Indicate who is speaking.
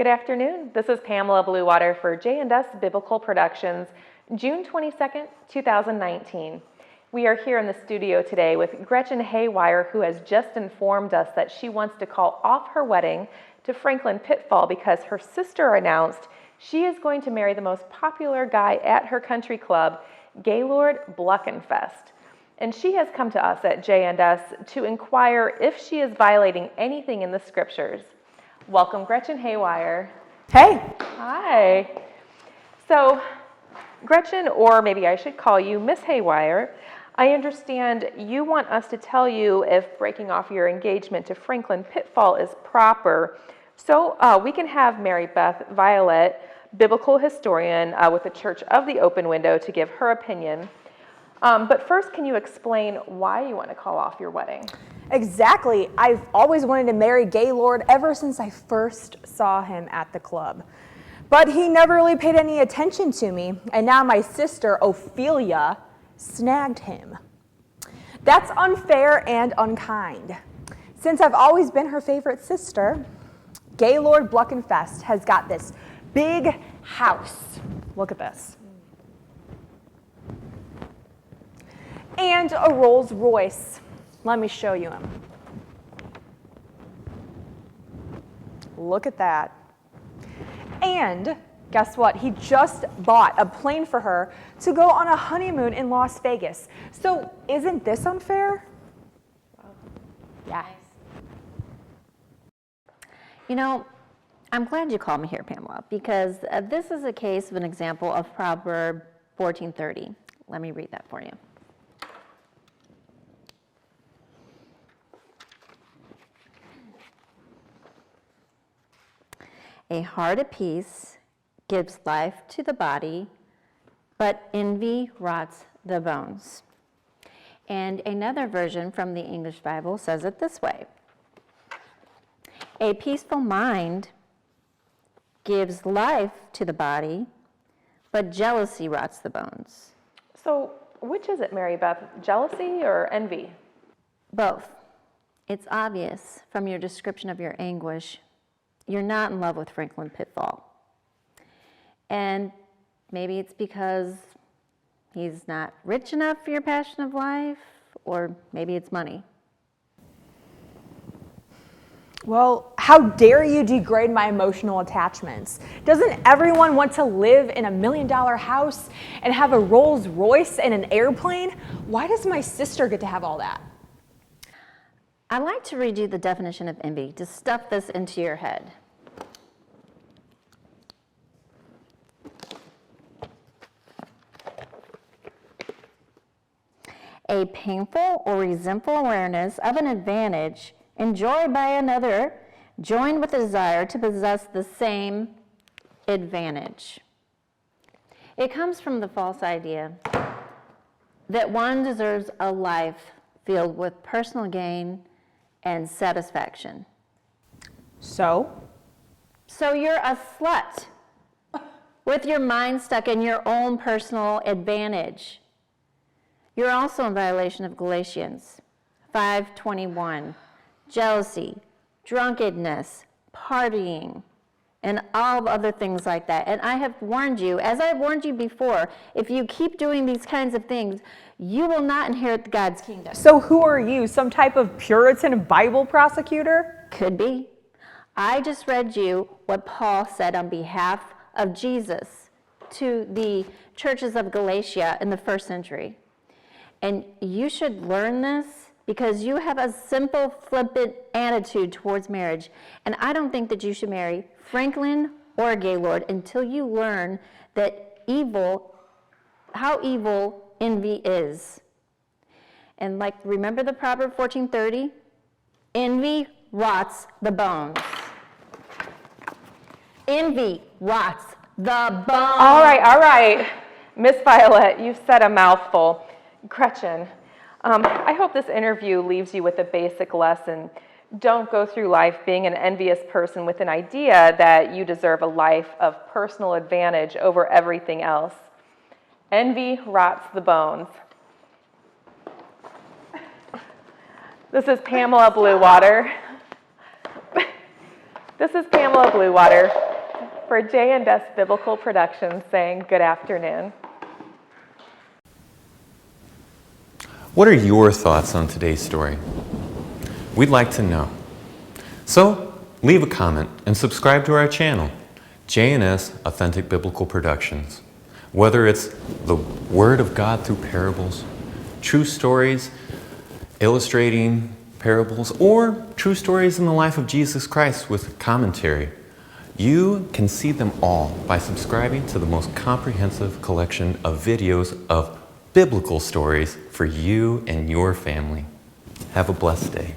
Speaker 1: Good afternoon. This is Pamela Bluewater for J&S Biblical Productions, June 22nd, 2019. We are here in the studio today with Gretchen Haywire, who has just informed us that she wants to call off her wedding to Franklin Pitfall because her sister announced she is going to marry the most popular guy at her country club, Gaylord Bluckenfest. And she has come to us at J&S to inquire if she is violating anything in the scriptures. Welcome, Gretchen Haywire.
Speaker 2: Hey.
Speaker 1: Hi. So, Gretchen, or maybe I should call you Miss Haywire, I understand you want us to tell you if breaking off your engagement to Franklin Pitfall is proper. So we can have Mary Beth Violet, biblical historian with the Church of the Open Window, to give her opinion. But first, can you explain why you want to call off your wedding?
Speaker 2: Exactly. I've always wanted to marry Gaylord ever since I first saw him at the club. But he never really paid any attention to me, and now my sister, Ophelia, snagged him. That's unfair and unkind. Since I've always been her favorite sister, Gaylord Bluckenfest has got this big house. Look at this. And a Rolls Royce. Let me show you him. Look at that. And guess what? He just bought a plane for her to go on a honeymoon in Las Vegas. So isn't this unfair? Yeah.
Speaker 3: You know, I'm glad you called me here, Pamela, because this is a case of an example of Proverb 14:30. Let me read that for you. A heart at peace gives life to the body, but envy rots the bones. And another version from the English Bible says it this way: a peaceful mind gives life to the body, but jealousy rots the bones.
Speaker 1: So which is it, Mary Beth, jealousy or envy?
Speaker 3: Both. It's obvious from your description of your anguish, you're not in love with Franklin Pitfall. And maybe it's because he's not rich enough for your passion of life, or maybe it's money.
Speaker 2: Well, how dare you degrade my emotional attachments? Doesn't everyone want to live in $1 million house and have a Rolls Royce and an airplane? Why does my sister get to have all that?
Speaker 3: I'd like to read you the definition of envy to stuff this into your head. A painful or resentful awareness of an advantage enjoyed by another, joined with a desire to possess the same advantage. It comes from the false idea that one deserves a life filled with personal gain and satisfaction.
Speaker 2: So
Speaker 3: you're a slut with your mind stuck in your own personal advantage. You're also in violation of Galatians 5:21. Jealousy, drunkenness, partying, and all other things like that. And I have warned you, as I've warned you before, if you keep doing these kinds of things, you will not inherit God's kingdom.
Speaker 2: So who are you, some type of Puritan Bible prosecutor?
Speaker 3: Could be. I just read you what Paul said on behalf of Jesus to the churches of Galatia in the first century. And you should learn this because you have a simple, flippant attitude towards marriage. And I don't think that you should marry Franklin or Gaylord until you learn that how evil envy is. And remember the Proverb 14:30? Envy rots the bones. Envy rots the bones.
Speaker 1: All right. Miss Violet, you've said a mouthful. Gretchen, I hope this interview leaves you with a basic lesson. Don't go through life being an envious person with an idea that you deserve a life of personal advantage over everything else. Envy rots the bones. This is Pamela Bluewater. for J&S Biblical Productions saying good afternoon.
Speaker 4: What are your thoughts on today's story? We'd like to know. So, leave a comment and subscribe to our channel, J&S Authentic Biblical Productions. Whether it's the Word of God through parables, true stories illustrating parables, or true stories in the life of Jesus Christ with commentary, you can see them all by subscribing to the most comprehensive collection of videos of biblical stories for you and your family. Have a blessed day.